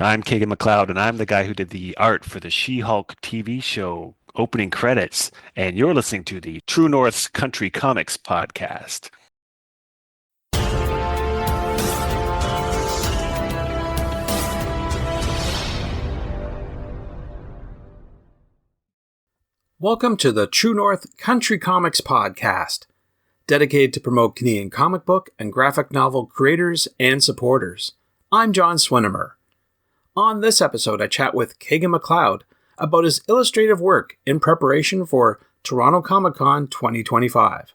I'm Kagan McLeod, and I'm the guy who did the art for the She-Hulk TV show opening credits. And you're listening to the True North's Country Comics podcast. Welcome to the True North Country Comics podcast, dedicated to promote Canadian comic book and graphic novel creators and supporters. I'm John Swinimer. On this episode, I chat with Kagan McLeod about his illustrative work in preparation for Toronto Comicon 2025.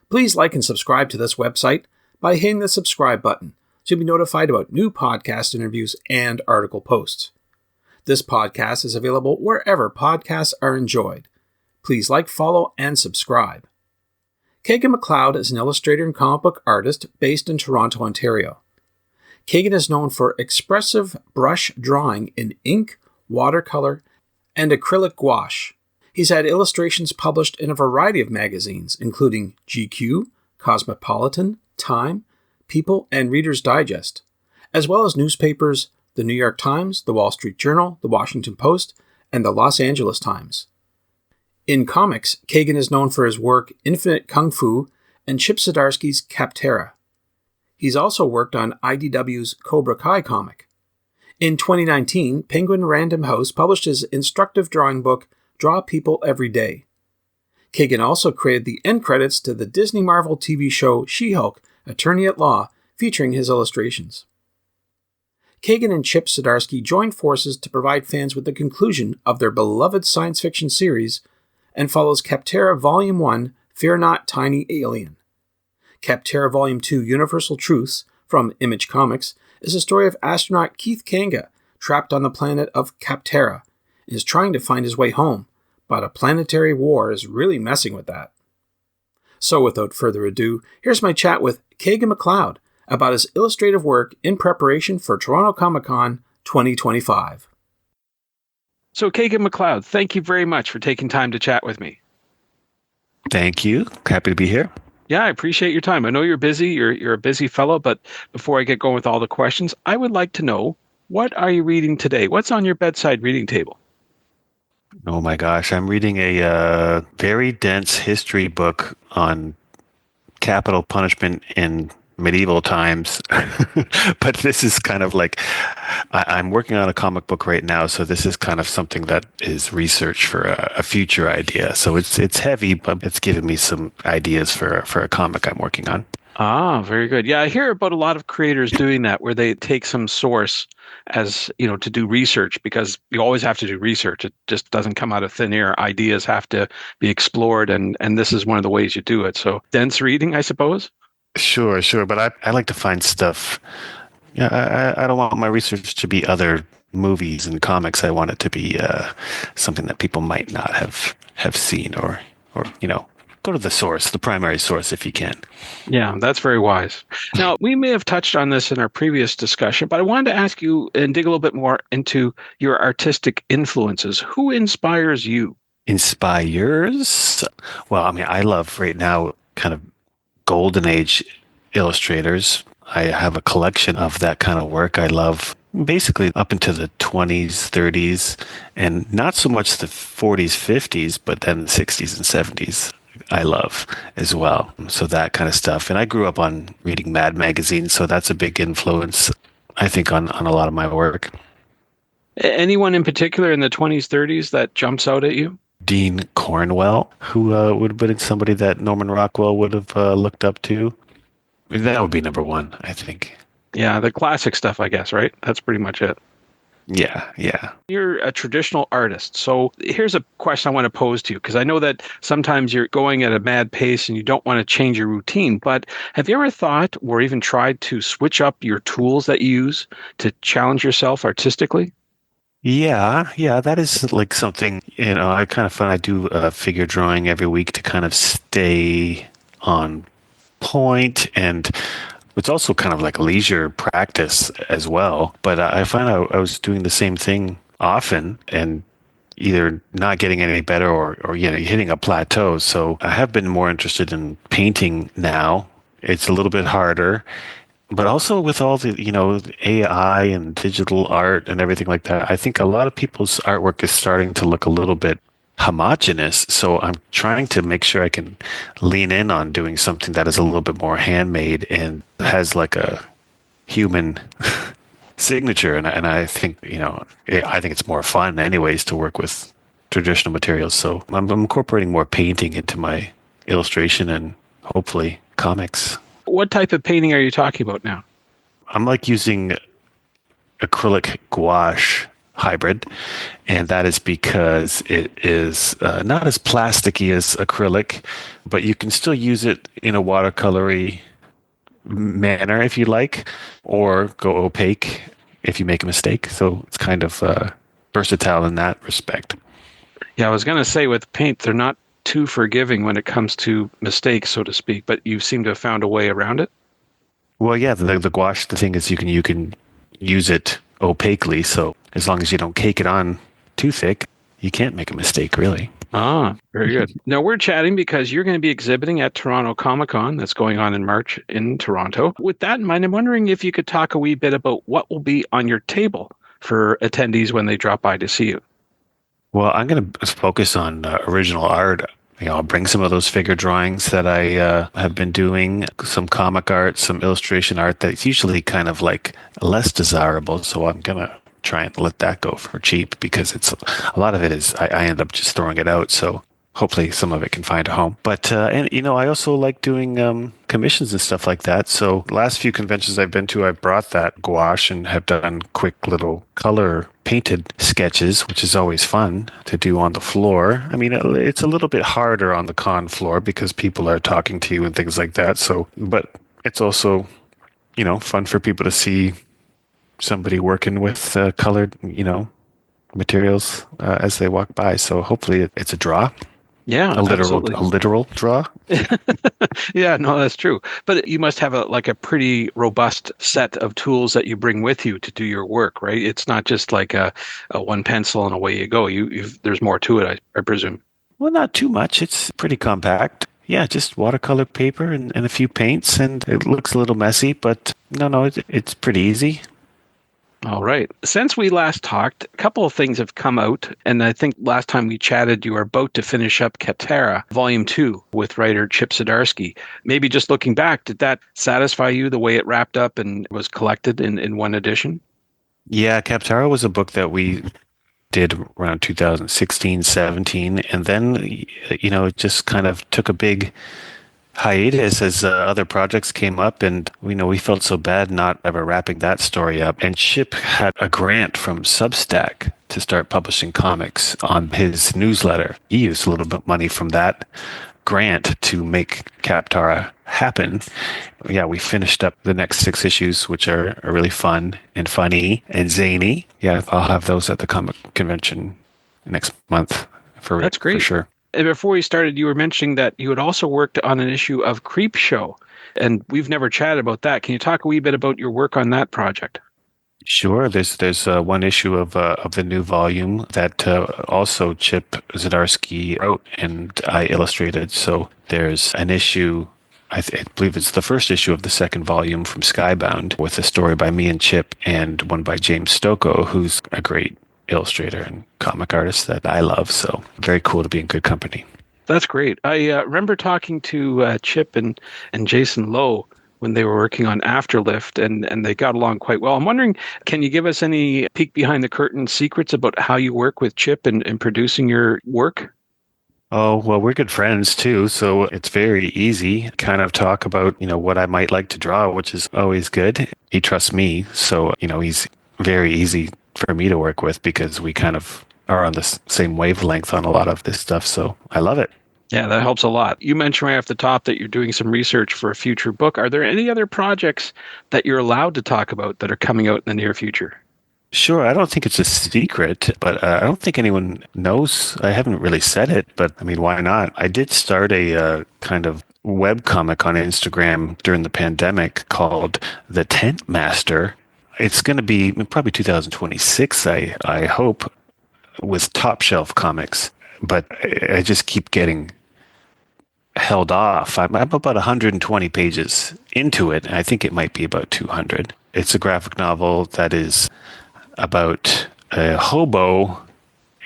Please like and subscribe to this website by hitting the subscribe button so you'll be notified about new podcast interviews and article posts. This podcast is available wherever podcasts are enjoyed. Please like, follow, and subscribe. Kagan McLeod is an illustrator and comic book artist based in Toronto, Ontario. Kagan is known for expressive brush drawing in ink, watercolour, and acrylic-gouache. He's had illustrations published in a variety of magazines, including GQ, Cosmopolitan, Time, People, and Reader's Digest, as well as newspapers The New York Times, The Wall Street Journal, The Washington Post, and The Los Angeles Times. In comics, Kagan is known for his work Infinite Kung Fu and Chip Zdarsky's Kaptara. He's also worked on IDW's Cobra comic. In 2019, Penguin Random House published his instructive drawing book, Draw People Every Day. Kagan also created the end credits to the Disney Marvel TV show She-Hulk, Attorney at Law, featuring his illustrations. Kagan and Chip Zdarsky joined forces to provide fans with the conclusion of their beloved science fiction series and follows Kaptara Volume 1, Fear Not, Tiny Alien. Kaptara Volume 2, Universal Truths, from Image Comics, is a story of astronaut Keith Kanga trapped on the planet of Kaptara and is trying to find his way home, but a planetary war is really messing with that. So without further ado, here's my chat with Kagan McLeod about his illustrative work in preparation for Toronto Comicon 2025. So, Kagan McLeod, thank you very much for taking time to chat with me. Thank you. Happy to be here. Yeah, I appreciate your time. I know you're busy. You're a busy fellow, but before I get going with all the questions, I would like to know, what are you reading today? What's on your bedside reading table? Oh my gosh, I'm reading a very dense history book on capital punishment in medieval times. But this is kind of like, I'm working on a comic book right now, so this is kind of something that is research for a future idea. So it's heavy, but it's giving me some ideas for a comic I'm working on. Ah, very good. Yeah, I hear about a lot of creators doing that, where they take some source as, to do research, because you always have to do research. It just doesn't come out of thin air. Ideas have to be explored, and this is one of the ways you do it. So dense reading, I suppose? Sure. But I like to find stuff. Yeah, I don't want my research to be other movies and comics. I want it to be something that people might not have seen, or go to the source, the primary source, if you can. Yeah, that's very wise. Now, we may have touched on this in our previous discussion, but I wanted to ask you and dig a little bit more into your artistic influences. Who inspires you? Inspires? Well, I mean, I love right now kind of golden age illustrators. I have a collection of that kind of work. I love basically up into the 20s, 30s, and not so much the 40s, 50s, but then the 60s and 70s. I love as well. So that kind of stuff. And I grew up on reading Mad magazine, so that's a big influence, I think, on a lot of my work. Anyone in particular in the 20s, 30s that jumps out at you? Dean Cornwell, who would have been somebody that Norman Rockwell would have looked up to. That would be number one, I think. Yeah, the classic stuff, I guess, right? That's pretty much it. Yeah. You're a traditional artist. So here's a question I want to pose to you, because I know that sometimes you're going at a mad pace and you don't want to change your routine, but have you ever thought or even tried to switch up your tools that you use to challenge yourself artistically? Yeah, that is like something, I kind of find I do figure drawing every week to kind of stay on point, and it's also kind of like leisure practice as well. But I find I was doing the same thing often and either not getting any better or hitting a plateau. So I have been more interested in painting now. It's a little bit harder. But also with all the, the AI and digital art and everything like that, I think a lot of people's artwork is starting to look a little bit homogenous. So I'm trying to make sure I can lean in on doing something that is a little bit more handmade and has like a human signature. And I think, I think it's more fun anyways to work with traditional materials. So I'm incorporating more painting into my illustration and hopefully comics. What type of painting are you talking about now? I'm like using acrylic-gouache hybrid, and that is because it is not as plasticky as acrylic, but you can still use it in a watercolory manner if you like, or go opaque if you make a mistake. So it's kind of versatile in that respect. Yeah, I was going to say with paint, they're not too forgiving when it comes to mistakes, so to speak, but you seem to have found a way around it. Well, yeah, the gouache, the thing is you can use it opaquely, so as long as you don't cake it on too thick, you can't make a mistake, really. Ah, very good. Now we're chatting because you're going to be exhibiting at Toronto Comicon that's going on in March in Toronto. With that in mind, I'm wondering if you could talk a wee bit about what will be on your table for attendees when they drop by to see you. Well, I'm going to focus on original art. I'll bring some of those figure drawings that I have been doing, some comic art, some illustration art that's usually kind of like less desirable. So I'm going to try and let that go for cheap because it's a lot of it is I end up just throwing it out. So hopefully some of it can find a home. But and I also like doing commissions and stuff like that. So the last few conventions I've been to, I brought that gouache and have done quick little color painted sketches, which is always fun to do on the floor. I mean, it's a little bit harder on the con floor because people are talking to you and things like that. So, but it's also, fun for people to see somebody working with colored, materials as they walk by. So hopefully it's a draw. Yeah, absolutely. A literal draw. Yeah, no, that's true. But you must have a pretty robust set of tools that you bring with you to do your work, right? It's not just like a one pencil and away you go. There's more to it, I presume. Well, not too much. It's pretty compact. Yeah, just watercolor paper and a few paints, and it looks a little messy, but no, it's pretty easy. All right. Since we last talked, a couple of things have come out, and I think last time we chatted, you were about to finish up Kaptara, Volume 2, with writer Chip Zdarsky. Maybe just looking back, did that satisfy you the way it wrapped up and was collected in one edition? Yeah, Kaptara was a book that we did around 2016, 17, and then, it just kind of took a big hiatus as other projects came up, and we felt so bad not ever wrapping that story up. And Chip had a grant from Substack to start publishing comics on his newsletter. He used a little bit of money from that grant to make Kaptara happen. Yeah, we finished up the next 6 issues, which are really fun and funny and zany. Yeah, I'll have those at the comic convention next month That's for great. sure. And before we started, you were mentioning that you had also worked on an issue of Creep Show, and we've never chatted about that. Can you talk a wee bit about your work on that project? Sure. There's one issue of the new volume that also Chip Zdarsky wrote and I illustrated. So there's an issue. I believe it's the first issue of the second volume from Skybound with a story by me and Chip and one by James Stocco, who's a great illustrator and comic artist that I love. So very cool to be in good company. That's great. I remember talking to Chip and Jason Lowe when they were working on Afterlift, and they got along quite well. I'm wondering, can you give us any peek behind the curtain secrets about how you work with Chip and producing your work? Oh, well, we're good friends too, so it's very easy. Kind of talk about, what I might like to draw, which is always good. He trusts me, so, he's very easy for me to work with because we kind of are on the same wavelength on a lot of this stuff, so I love it. Yeah, that helps a lot. You mentioned right off the top that you're doing some research for a future book. Are there any other projects that you're allowed to talk about that are coming out in the near future? Sure, I don't think it's a secret, but I don't think anyone knows. I haven't really said it, but I mean, why not? I did start a kind of web comic on Instagram during the pandemic called The Tent Master. It's going to be probably 2026, I hope, with top shelf comics. But I just keep getting held off. I'm about 120 pages into it. I think it might be about 200. It's a graphic novel that is about a hobo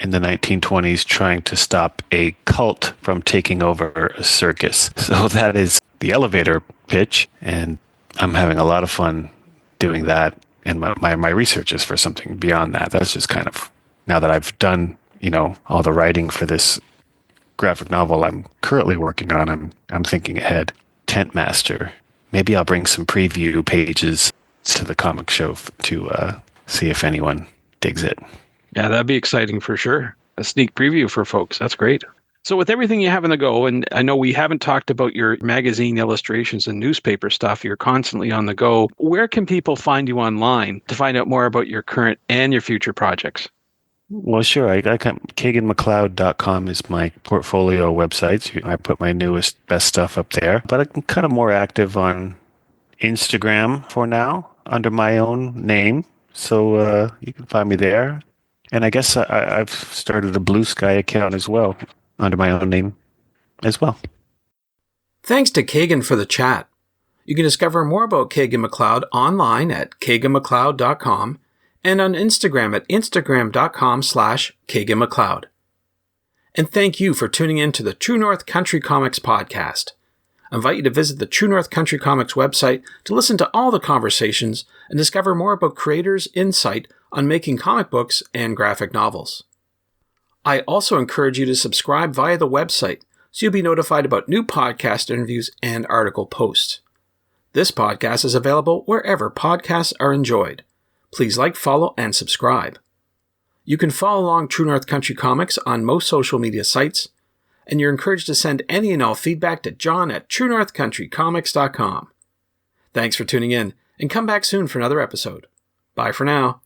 in the 1920s trying to stop a cult from taking over a circus. So that is the elevator pitch, and I'm having a lot of fun doing that. And my research is for something beyond that. That's just kind of, now that I've done, all the writing for this graphic novel I'm currently working on, I'm thinking ahead. Tent Master. Maybe I'll bring some preview pages to the comic show to see if anyone digs it. Yeah, that'd be exciting for sure. A sneak preview for folks. That's great. So with everything you have on the go, and I know we haven't talked about your magazine illustrations and newspaper stuff, you're constantly on the go. Where can people find you online to find out more about your current and your future projects? Well, sure. I can, KaganMcLeod.com is my portfolio website. I put my newest, best stuff up there. But I'm kind of more active on Instagram for now under my own name. So you can find me there. And I guess I've started a Blue Sky account as well under my own name as well. Thanks to Kagan for the chat. You can discover more about Kagan McLeod online at kaganmcleod.com and on Instagram at instagram.com/Kagan McLeod. And thank you for tuning in to the True North Country Comics podcast. I invite you to visit the True North Country Comics website to listen to all the conversations and discover more about creators' insight on making comic books and graphic novels. I also encourage you to subscribe via the website so you'll be notified about new podcast interviews and article posts. This podcast is available wherever podcasts are enjoyed. Please like, follow, and subscribe. You can follow along True North Country Comics on most social media sites, and you're encouraged to send any and all feedback to john@truenorthcountrycomics.com. Thanks for tuning in, and come back soon for another episode. Bye for now.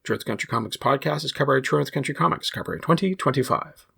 True North Country Comics podcast is copyright True North Country Comics, copyright 2025.